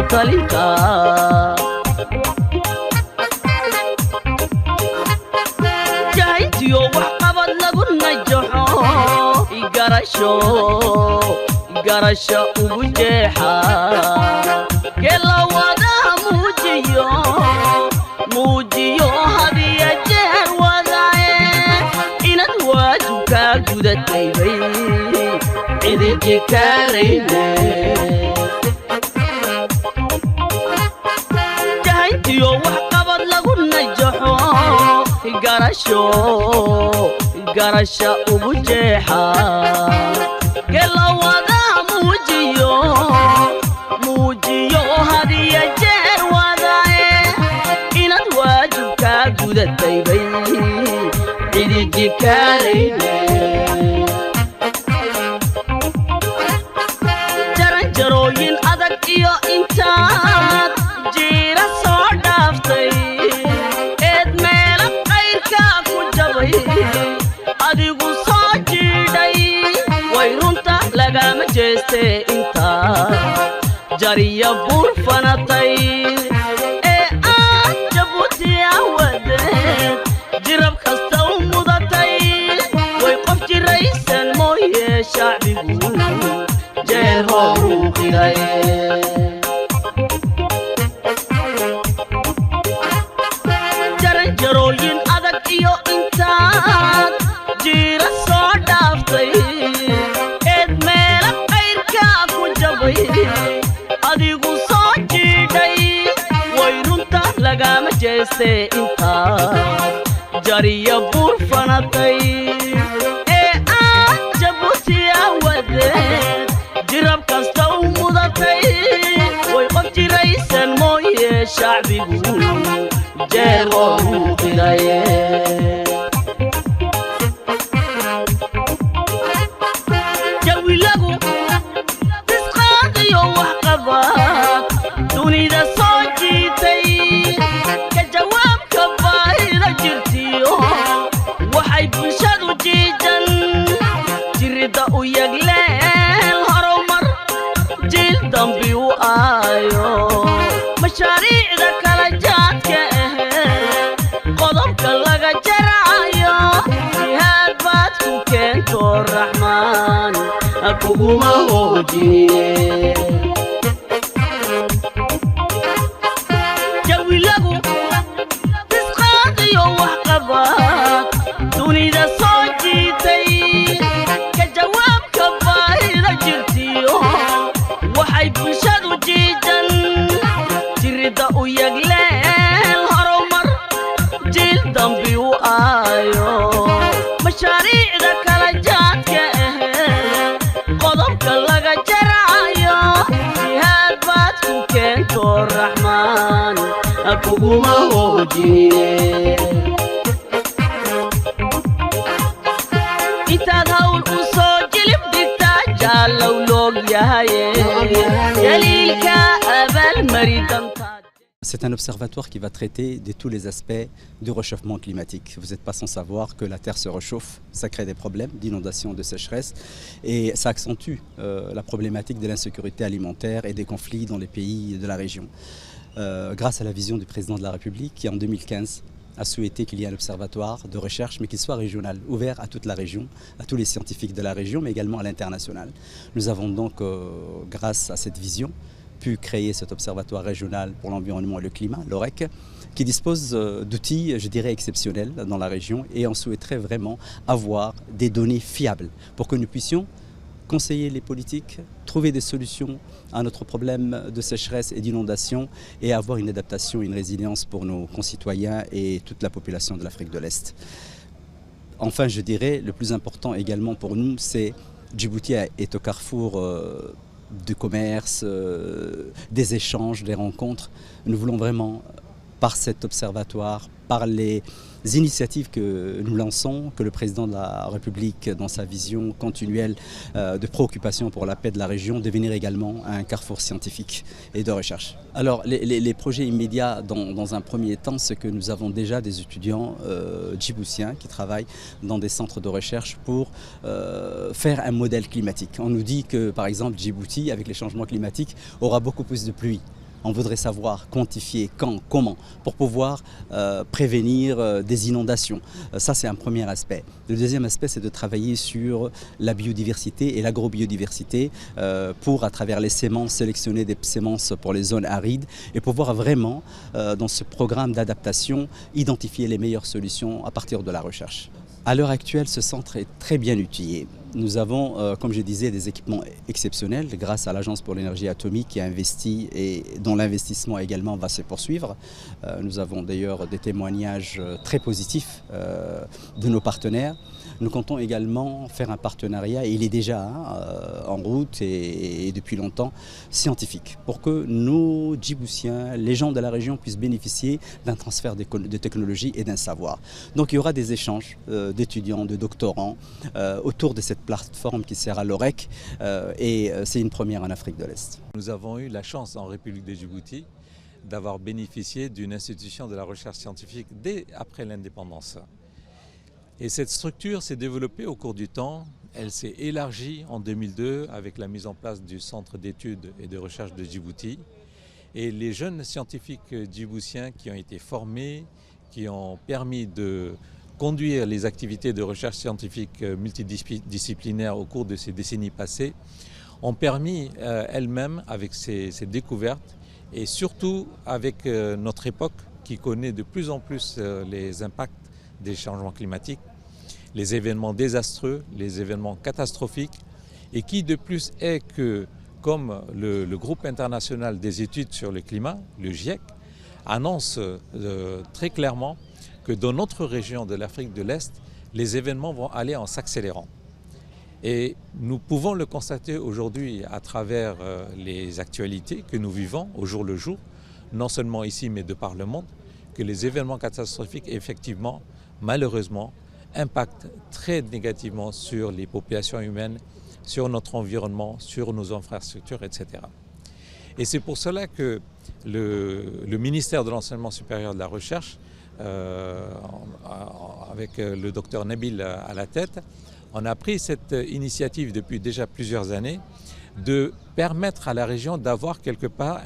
talinta jahaytiyo wax qabad lagu najaxo igarasho ugu jeexa kela wada muujiyo hadiya jeer wadaaye inad waajibka gudataybay cidiji kaarayne jahaytiyo wax qabad lagu najaxo igarasho ugu jeexa kela wada muujiyo hadiya jeer wadaaye inad waajibka gudataybay cidiji kaarayne jaranjarooyin adag iyo intaad jiira soo dhaaftay eed meela qayrka ku jabay adigu soo jiidhay way runta lagama jeeste intaad jariya buur fanatay ee aad jabuuti awadeed jirab kasta u mudatay way qof jiraysan mooye shacbigu jeer hooru qiray jaranjarooyin adag iyo intaad jiira soo dhaaftay eed meela qayrka ku jabay adigu soo jiidhay way runta lagama jeeste intaad jariya buur fanatay ee aad jabuuti awadeed jirab kasta u mudatay way qof jiraysan mooye shacbigu jeer hooru qiray jawilagu tisqaadiyo wax qabad dunida soo jiitay ka jawaabka baahida jirtiyo waxay bulshadu jiijan jirida u yagleel horumar jiil dambi u aayo mashaariicda kala jaadka qodobka laga jaraayo jihaad baad ku keento raxmaan kuguma hoojine jawilagu tisqaadiyo wax qabad dunida soo jiitay ka jawaabka baahida jirtiyo waxay bulshadu jiijan jirida u yagleel horumar jiil dambi u aayo mashaariicda kala jaadka qodobka laga jaraayo jihaad baad ku keento raxmaan kuguma hoojine intaad hawl u soo jilib dhigtaa jaallow loog yahaye daliilka abaalmari dantaad. C'est un observatoire qui va traiter de tous les aspects du réchauffement climatique. Vous n'êtes pas sans savoir que la Terre se réchauffe, ça crée des problèmes d'inondation, de sécheresse et ça accentue la problématique de l'insécurité alimentaire et des conflits dans les pays de la région. Grâce à la vision du président de la République qui en 2015 a souhaité qu'il y ait un observatoire de recherche mais qu'il soit régional, ouvert à toute la région, à tous les scientifiques de la région mais également à l'international. Nous avons donc, grâce à cette vision, pu créer cet observatoire régional pour l'environnement et le climat, l'OREC, qui dispose d'outils, je dirais, exceptionnels dans la région et on souhaiterait vraiment avoir des données fiables pour que nous puissions conseiller les politiques, trouver des solutions à notre problème de sécheresse et d'inondation et avoir une adaptation, une résilience pour nos concitoyens et toute la population de l'Afrique de l'Est. Enfin, je dirais, le plus important également pour nous, c'est Djibouti est au carrefour du commerce, des échanges, des rencontres. Nous voulons vraiment, par cet observatoire, par les initiatives que nous lançons, que le président de la République, dans sa vision continuelle de préoccupation pour la paix de la région, devenir également un carrefour scientifique et de recherche. Alors, les projets immédiats, dans un premier temps, c'est que nous avons déjà des étudiants djiboutiens qui travaillent dans des centres de recherche pour faire un modèle climatique. On nous dit que, par exemple, Djibouti, avec les changements climatiques, aura beaucoup plus de pluie. On voudrait savoir quantifier quand, comment, pour pouvoir prévenir des inondations. Ça, c'est un premier aspect. Le deuxième aspect, c'est de travailler sur la biodiversité et l'agrobiodiversité pour, à travers les semences, sélectionner des semences pour les zones arides et pouvoir vraiment, dans ce programme d'adaptation, identifier les meilleures solutions à partir de la recherche. À l'heure actuelle, ce centre est très bien outillé. Nous avons, comme je disais, des équipements exceptionnels grâce à l'Agence pour l'énergie atomique qui a investi et dont l'investissement également va se poursuivre. Nous avons d'ailleurs des témoignages très positifs de nos partenaires. Nous comptons également faire un partenariat, et il est déjà en route et depuis longtemps, scientifique, pour que nos Djiboutiens, les gens de la région puissent bénéficier d'un transfert de technologie et d'un savoir. Donc il y aura des échanges d'étudiants, de doctorants autour de cette plateforme qui sert à l'OREC et c'est une première en Afrique de l'Est. Nous avons eu la chance en République de Djibouti d'avoir bénéficié d'une institution de la recherche scientifique dès après l'indépendance. Et cette structure s'est développée au cours du temps. Elle s'est élargie en 2002 avec la mise en place du Centre d'études et de recherche de Djibouti. Et les jeunes scientifiques djiboutiens qui ont été formés, qui ont permis de conduire les activités de recherche scientifique multidisciplinaires au cours de ces décennies passées, ont permis elles-mêmes, avec ces découvertes, et surtout avec notre époque qui connaît de plus en plus les impacts des changements climatiques, les événements désastreux, les événements catastrophiques, et qui de plus est que, comme le groupe international des études sur le climat, le GIEC, annonce très clairement que dans notre région de l'Afrique de l'Est, les événements vont aller en s'accélérant. Et nous pouvons le constater aujourd'hui à travers les actualités que nous vivons au jour le jour, non seulement ici mais de par le monde, que les événements catastrophiques, effectivement, malheureusement, impactent très négativement sur les populations humaines, sur notre environnement, sur nos infrastructures, etc. Et c'est pour cela que le ministère de l'Enseignement supérieur et de la Recherche, avec le docteur Nabil à la tête, on a pris cette initiative depuis déjà plusieurs années de permettre à la région d'avoir quelque part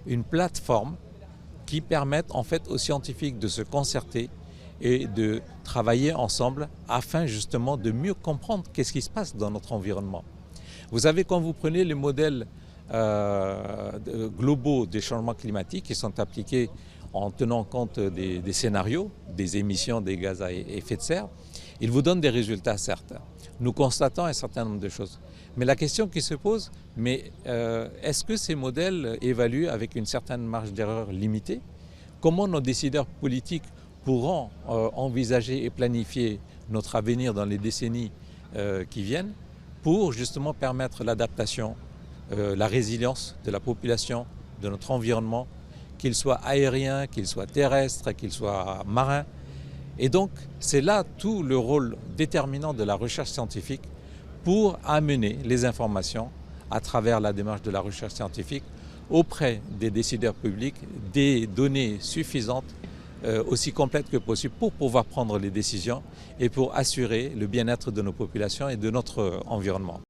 une plateforme qui permette en fait aux scientifiques de se concerter et de travailler ensemble afin justement de mieux comprendre qu'est-ce qui se passe dans notre environnement. Vous savez, quand vous prenez les modèles globaux des changements climatiques qui sont appliqués en tenant compte des scénarios, des émissions des gaz à effet de serre, ils vous donnent des résultats certes. Nous constatons un certain nombre de choses. Mais la question qui se pose, est-ce que ces modèles évaluent avec une certaine marge d'erreur limitée? Comment nos décideurs politiques pourront envisager et planifier notre avenir dans les décennies qui viennent pour justement permettre l'adaptation, la résilience de la population, de notre environnement, qu'il soit aérien, qu'il soit terrestre, qu'il soit marin. Et donc, c'est là tout le rôle déterminant de la recherche scientifique pour amener les informations à travers la démarche de la recherche scientifique auprès des décideurs publics, des données suffisantes, aussi complètes que possible pour pouvoir prendre les décisions et pour assurer le bien-être de nos populations et de notre environnement.